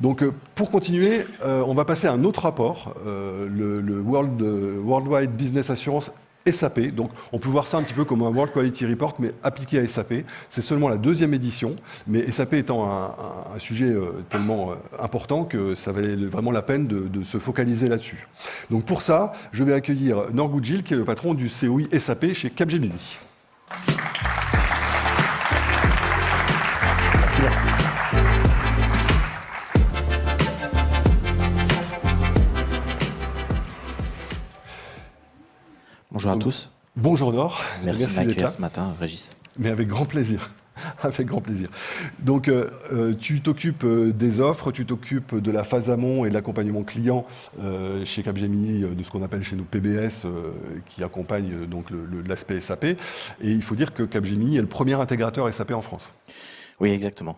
Donc, pour continuer, on va passer à un autre rapport, le Worldwide Business Assurance SAP. Donc, on peut voir ça un petit peu comme un World Quality Report, mais appliqué à SAP. C'est seulement la 2e édition, mais SAP étant un sujet tellement important que ça valait vraiment la peine de se focaliser là-dessus. Donc, pour ça, je vais accueillir Norgood Gilles, qui est le patron du COI SAP chez Capgemini. Merci. Bonjour à tous. Bonjour Nord. Merci de m'accueillir ce matin, Régis. Mais avec grand plaisir. Avec grand plaisir. Donc, tu t'occupes des offres, tu t'occupes de la phase amont et de l'accompagnement client chez Capgemini, de ce qu'on appelle chez nous PBS, qui accompagne donc l'aspect SAP. Et il faut dire que Capgemini est le premier intégrateur SAP en France. Oui, exactement.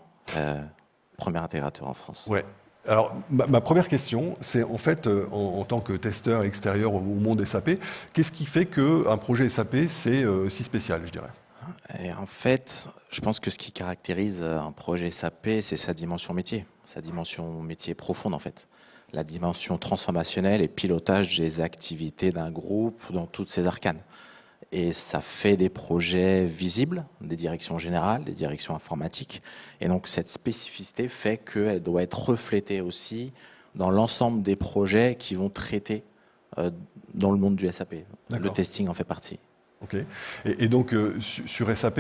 Premier intégrateur en France. Ouais. Alors, ma première question, c'est en fait, en tant que testeur extérieur au monde SAP, qu'est-ce qui fait qu'un projet SAP, c'est si spécial, je dirais? Et en fait, je pense que ce qui caractérise un projet SAP, c'est sa dimension métier profonde en fait. La dimension transformationnelle et pilotage des activités d'un groupe dans toutes ses arcanes. Et ça fait des projets visibles, des directions générales, des directions informatiques. Et donc cette spécificité fait qu'elle doit être reflétée aussi dans l'ensemble des projets qui vont traiter dans le monde du SAP. Le testing en fait partie. Ok. Et donc, sur SAP,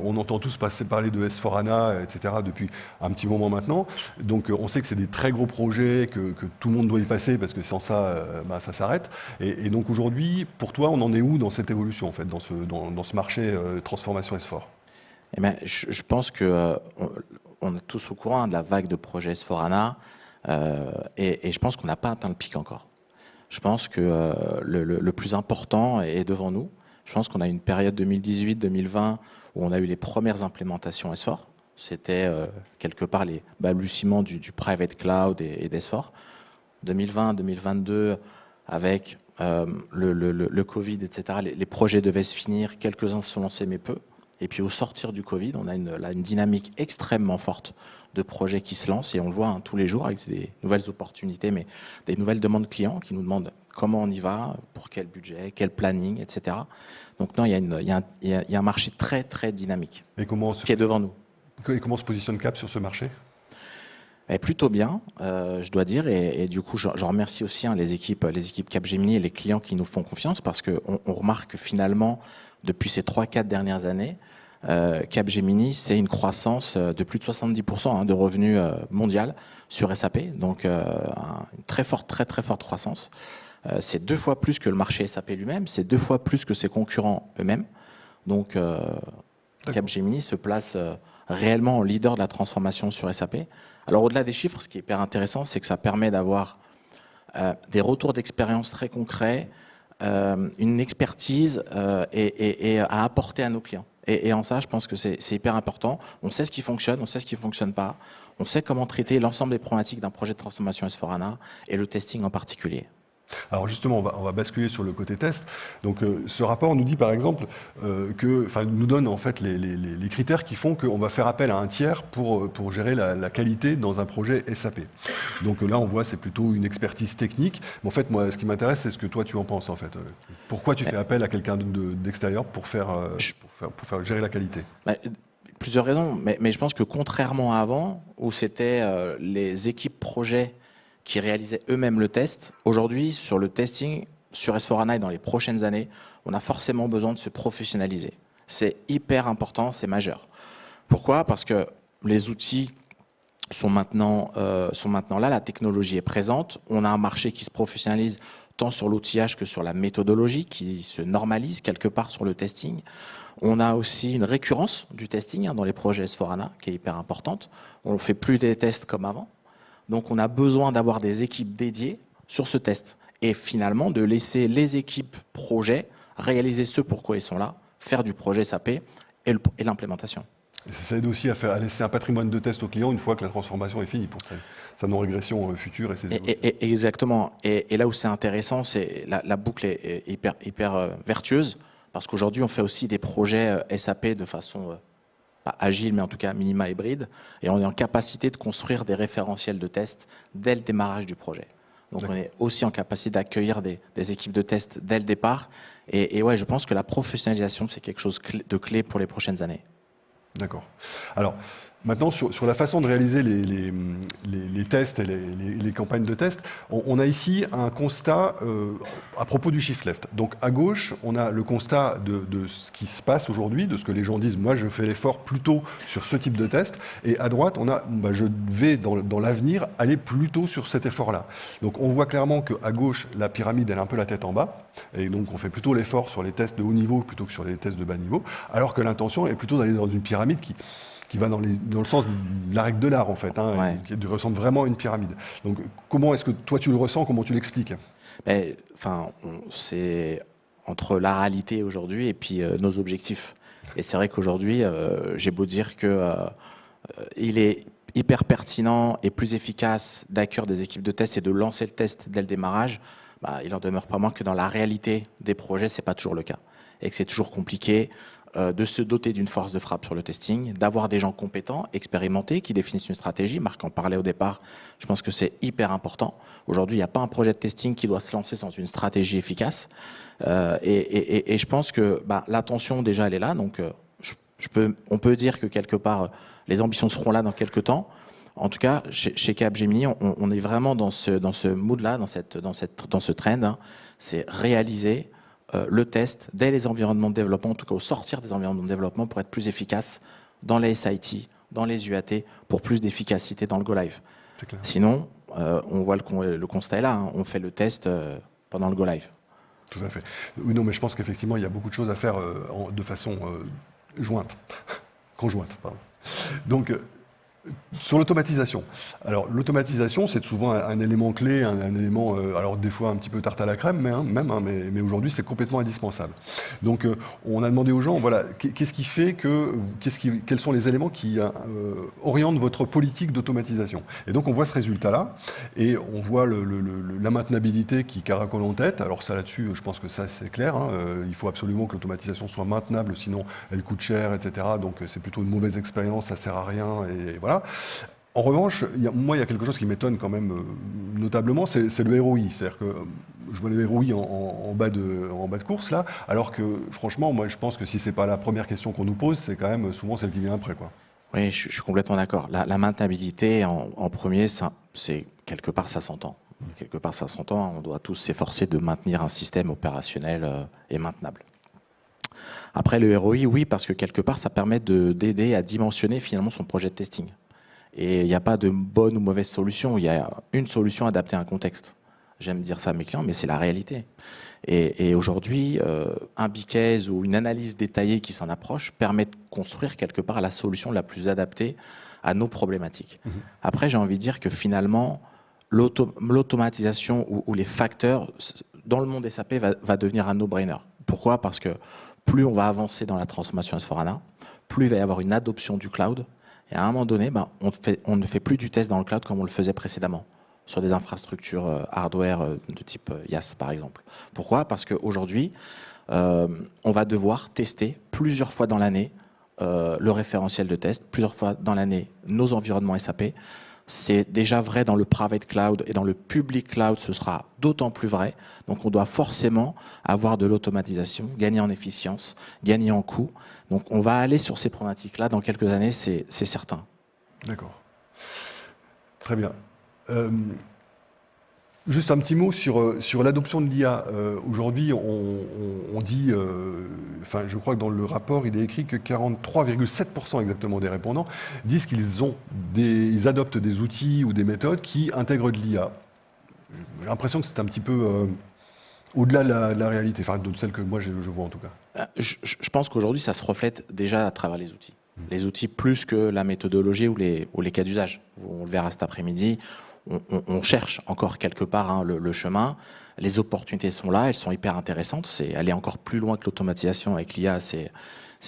on entend tous parler de S4HANA, etc., depuis un petit moment maintenant. Donc, on sait que c'est des très gros projets, que tout le monde doit y passer, parce que sans ça, ça s'arrête. Et donc, aujourd'hui, pour toi, on en est où dans cette évolution, en fait, dans ce marché transformation S4? Eh bien, je pense qu'on est tous au courant de la vague de projets S4HANA, et je pense qu'on n'a pas atteint le pic encore. Je pense que le plus important est devant nous. Je pense qu'on a une période 2018-2020 où on a eu les premières implémentations S4. C'était quelque part les balbutiements du private cloud et d'S4. 2020-2022, avec le Covid, etc., les projets devaient se finir. Quelques-uns se sont lancés, mais peu. Et puis au sortir du Covid, on a une dynamique extrêmement forte de projets qui se lancent. Et on le voit tous les jours avec des nouvelles opportunités, mais des nouvelles demandes clients qui nous demandent comment on y va, pour quel budget, quel planning, etc. Donc non, il y a un marché très très dynamique qui est devant nous. Et comment se positionne Cap sur ce marché? Plutôt bien, je dois dire. Et du coup, je remercie aussi les équipes Capgemini et les clients qui nous font confiance, parce qu'on remarque que finalement, depuis ces 3-4 dernières années, Capgemini, c'est une croissance de plus de 70% de revenus mondial sur SAP. Donc, une très forte croissance. C'est 2 fois plus que le marché SAP lui-même, c'est 2 fois plus que ses concurrents eux-mêmes. Donc, Capgemini se place réellement en leader de la transformation sur SAP. Alors, au-delà des chiffres, ce qui est hyper intéressant, c'est que ça permet d'avoir des retours d'expérience très concrets, une expertise et à apporter à nos clients. Et en ça, je pense que c'est hyper important. On sait ce qui fonctionne, on sait ce qui ne fonctionne pas. On sait comment traiter l'ensemble des problématiques d'un projet de transformation S4HANA et le testing en particulier. Alors justement, on va basculer sur le côté test. Donc ce rapport nous dit par exemple nous donne en fait les critères qui font qu'on va faire appel à un tiers pour gérer la qualité dans un projet SAP. Donc là, on voit c'est plutôt une expertise technique. Mais en fait, moi, ce qui m'intéresse, c'est ce que toi tu en penses en fait. Pourquoi tu fais appel à quelqu'un d'extérieur pour faire gérer la qualité? Plusieurs raisons, mais je pense que contrairement à avant, où c'était les équipes projets qui réalisaient eux-mêmes le test, aujourd'hui, sur le testing, sur S4HANA et dans les prochaines années, on a forcément besoin de se professionnaliser. C'est hyper important, c'est majeur. Pourquoi? Parce que les outils sont maintenant là, la technologie est présente, on a un marché qui se professionnalise tant sur l'outillage que sur la méthodologie, qui se normalise quelque part sur le testing. On a aussi une récurrence du testing dans les projets S4HANA qui est hyper importante. On ne fait plus des tests comme avant. Donc, on a besoin d'avoir des équipes dédiées sur ce test et finalement de laisser les équipes projets réaliser ce pourquoi ils sont là, faire du projet SAP et l'implémentation. Ça aide aussi à laisser un patrimoine de test au client une fois que la transformation est finie pour sa non-régression future. Exactement. Et là où c'est intéressant, c'est la boucle est hyper vertueuse parce qu'aujourd'hui, on fait aussi des projets SAP de façon pas agile, mais en tout cas minima hybride, et on est en capacité de construire des référentiels de test dès le démarrage du projet. Donc on est aussi en capacité d'accueillir des équipes de test dès le départ. Et ouais, je pense que la professionnalisation, c'est quelque chose de clé pour les prochaines années. D'accord. Alors, maintenant, sur la façon de réaliser les tests et les campagnes de tests, on a ici un constat à propos du shift left. Donc, à gauche, on a le constat de ce qui se passe aujourd'hui, de ce que les gens disent, moi, je fais l'effort plutôt sur ce type de test. Et à droite, on a, je vais, dans l'avenir, aller plutôt sur cet effort-là. Donc, on voit clairement qu'à gauche, la pyramide, elle a un peu la tête en bas. Et donc, on fait plutôt l'effort sur les tests de haut niveau plutôt que sur les tests de bas niveau. Alors que l'intention est plutôt d'aller dans une pyramide qui va dans le sens de la règle de l'art, en fait, hein, Ouais. qui ressemble vraiment à une pyramide. Donc, comment est-ce que toi, tu le ressens? Comment tu l'expliques? Enfin, c'est entre la réalité aujourd'hui et puis nos objectifs. Et c'est vrai qu'aujourd'hui, j'ai beau dire que il est hyper pertinent et plus efficace d'accueillir des équipes de test et de lancer le test dès le démarrage, il en demeure pas moins que dans la réalité des projets, c'est pas toujours le cas. Et que c'est toujours compliqué de se doter d'une force de frappe sur le testing, d'avoir des gens compétents, expérimentés, qui définissent une stratégie. Marc en parlait au départ, je pense que c'est hyper important. Aujourd'hui, il n'y a pas un projet de testing qui doit se lancer sans une stratégie efficace. Et je pense que l'attention, déjà, elle est là. Donc, on peut dire que quelque part, les ambitions seront là dans quelques temps. En tout cas, chez Capgemini, on est vraiment dans ce mood-là, dans ce trend. Hein. C'est réaliser le test dès les environnements de développement, en tout cas au sortir des environnements de développement, pour être plus efficace dans les SIT, dans les UAT, pour plus d'efficacité dans le Go Live. Sinon, on voit le constat est là, hein, on fait le test pendant le Go Live. Tout à fait. Oui, non, mais je pense qu'effectivement, il y a beaucoup de choses à faire de façon conjointe. Pardon. Donc, sur l'automatisation. Alors, l'automatisation, c'est souvent un élément clé, un élément, alors des fois un petit peu tarte à la crème, mais aujourd'hui, c'est complètement indispensable. Donc, on a demandé aux gens, voilà, qu'est-ce qui fait quels sont les éléments qui orientent votre politique d'automatisation? Et donc, on voit ce résultat-là, et on voit la maintenabilité qui caracole en tête. Alors, ça, là-dessus, je pense que ça, c'est clair. Hein. Il faut absolument que l'automatisation soit maintenable, sinon elle coûte cher, etc. Donc, c'est plutôt une mauvaise expérience, ça sert à rien, et voilà. En revanche, il y a quelque chose qui m'étonne quand même notablement, c'est le ROI. C'est-à-dire que je vois le ROI en bas de course, là, alors que franchement, moi je pense que si ce n'est pas la première question qu'on nous pose, c'est quand même souvent celle qui vient après, quoi. Oui, je suis complètement d'accord. La maintenabilité en premier, c'est quelque part ça s'entend. Quelque part ça s'entend, on doit tous s'efforcer de maintenir un système opérationnel et maintenable. Après le ROI, oui, parce que quelque part ça permet d'aider à dimensionner finalement son projet de testing. Et il n'y a pas de bonne ou mauvaise solution, il y a une solution adaptée à un contexte. J'aime dire ça à mes clients, mais c'est la réalité. Et aujourd'hui, un B-case ou une analyse détaillée qui s'en approche permet de construire quelque part la solution la plus adaptée à nos problématiques. Mmh. Après, j'ai envie de dire que finalement, l'automatisation ou les facteurs dans le monde SAP va devenir un no-brainer. Pourquoi? Parce que plus on va avancer dans la transformation S/4HANA, plus il va y avoir une adoption du cloud. Et à un moment donné, on ne fait plus du test dans le cloud comme on le faisait précédemment, sur des infrastructures hardware de type IaaS, par exemple. Pourquoi? Parce qu'aujourd'hui, on va devoir tester plusieurs fois dans l'année le référentiel de test, plusieurs fois dans l'année nos environnements SAP. C'est déjà vrai dans le private cloud et dans le public cloud, ce sera d'autant plus vrai. Donc on doit forcément avoir de l'automatisation, gagner en efficience, gagner en coût. Donc on va aller sur ces problématiques-là dans quelques années, c'est certain. D'accord. Très bien. Juste un petit mot sur l'adoption de l'IA. Aujourd'hui, on dit, je crois que dans le rapport, il est écrit que 43,7% exactement des répondants disent qu'ils adoptent des outils ou des méthodes qui intègrent de l'IA. J'ai l'impression que c'est un petit peu au-delà de la réalité, enfin de celle que moi je vois en tout cas. Je pense qu'aujourd'hui, ça se reflète déjà à travers les outils. Les outils plus que la méthodologie ou les cas d'usage. On le verra cet après-midi. On cherche encore quelque part le chemin. Les opportunités sont là, elles sont hyper intéressantes. C'est aller encore plus loin que l'automatisation avec l'IA.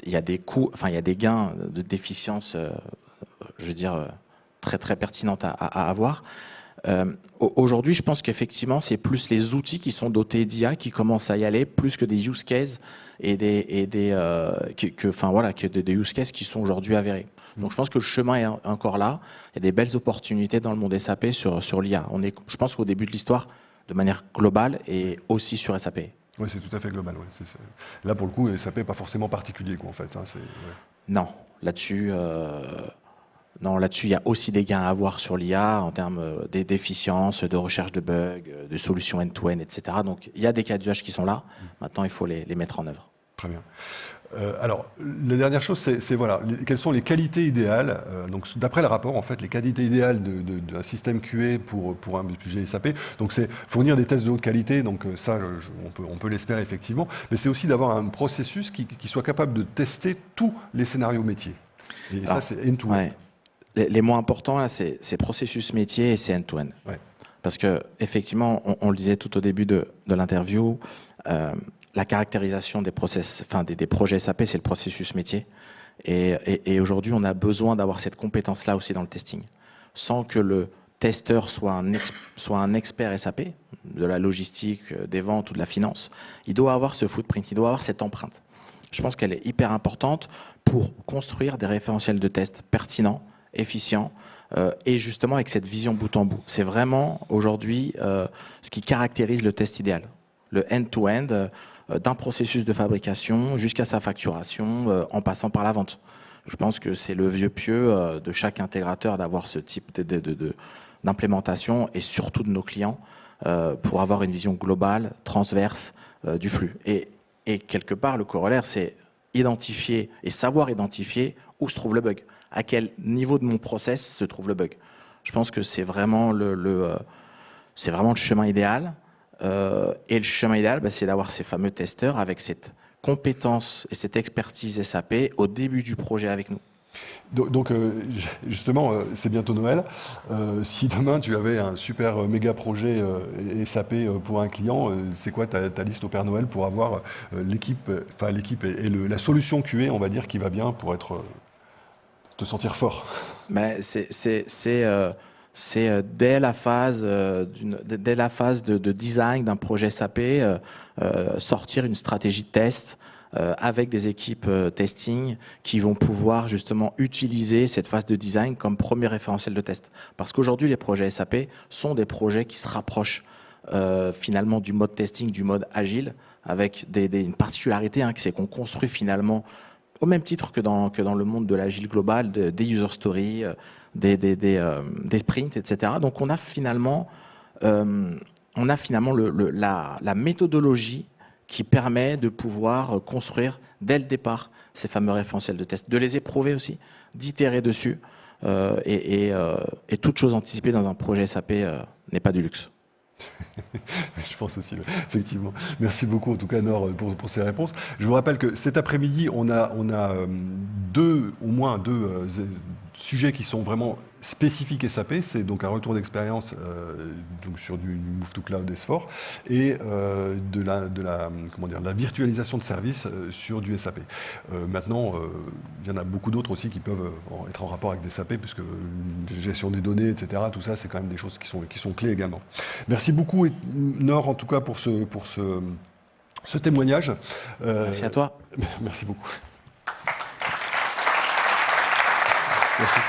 Il y a des coûts, il y a des gains d'efficience, je veux dire, très très pertinentes à avoir. Aujourd'hui, je pense qu'effectivement, c'est plus les outils qui sont dotés d'IA qui commencent à y aller, plus que des use cases et des use cases qui sont aujourd'hui avérés. Donc, je pense que le chemin est encore là. Il y a des belles opportunités dans le monde SAP sur l'IA. On est, je pense, qu'au début de l'histoire, de manière globale et aussi sur SAP. Oui, c'est tout à fait global. Ouais. Là, pour le coup, SAP n'est pas forcément particulier, quoi, en fait. Hein, ouais. Non, là-dessus, il y a aussi des gains à avoir sur l'IA en termes d'efficience, de recherche de bugs, de solutions end-to-end, etc. Donc, il y a des cas d'usage qui sont là. Maintenant, il faut les mettre en œuvre. Très bien. Alors, la dernière chose, c'est voilà, quelles sont les qualités idéales. Donc, d'après le rapport, en fait, les qualités idéales d'un système QA pour un budget SAP. Donc, c'est fournir des tests de haute qualité. Donc, ça, on peut l'espérer effectivement. Mais c'est aussi d'avoir un processus qui soit capable de tester tous les scénarios métiers. Et alors, ça, c'est end-to-end. Ouais. Les mots importants, là, c'est processus métier et c'est end-to-end. Ouais. Parce que effectivement, on le disait tout au début de l'interview. La caractérisation des process, enfin des projets SAP, c'est le processus métier. Et aujourd'hui, on a besoin d'avoir cette compétence-là aussi dans le testing. Sans que le testeur soit un expert SAP, de la logistique, des ventes ou de la finance, il doit avoir ce footprint, il doit avoir cette empreinte. Je pense qu'elle est hyper importante pour construire des référentiels de test pertinents, efficients, et justement avec cette vision bout en bout. C'est vraiment aujourd'hui ce qui caractérise le test idéal. Le end-to-end, d'un processus de fabrication jusqu'à sa facturation, en passant par la vente. Je pense que c'est le vieux pieux de chaque intégrateur d'avoir ce type d'implémentation et surtout de nos clients pour avoir une vision globale, transverse du flux. Et quelque part, le corollaire, c'est identifier et savoir identifier où se trouve le bug, à quel niveau de mon process se trouve le bug. Je pense que c'est vraiment c'est vraiment le chemin idéal. Et le chemin idéal, c'est d'avoir ces fameux testeurs avec cette compétence et cette expertise SAP au début du projet avec nous. Donc justement, c'est bientôt Noël. Si demain tu avais un super méga projet SAP pour un client, c'est quoi ta liste au Père Noël pour avoir l'équipe et la solution QA, on va dire, qui va bien pour te sentir fort? Mais c'est dès la phase de design d'un projet SAP, sortir une stratégie de test avec des équipes testing qui vont pouvoir justement utiliser cette phase de design comme premier référentiel de test. Parce qu'aujourd'hui, les projets SAP sont des projets qui se rapprochent finalement du mode testing, du mode agile, avec une particularité, c'est qu'on construit finalement au même titre que dans le monde de l'agile global, des user stories, des sprints, etc. Donc on a finalement la méthodologie qui permet de pouvoir construire dès le départ ces fameux référentiels de test, de les éprouver aussi, d'itérer dessus. Et toute chose anticipée dans un projet SAP n'est pas du luxe. Je pense aussi, effectivement. Merci beaucoup, en tout cas, Nord, pour ces réponses. Je vous rappelle que cet après-midi, on a au moins deux sujets qui sont vraiment spécifiques SAP. C'est donc un retour d'expérience sur du Move to Cloud S4 et de la virtualisation de services sur du SAP. Maintenant, il y en a beaucoup d'autres aussi qui peuvent être en rapport avec des SAP, puisque gestion des données, etc., tout ça, c'est quand même des choses qui sont clés également. Merci beaucoup, Nord, en tout cas, pour ce témoignage. Merci à toi. Merci beaucoup. Merci.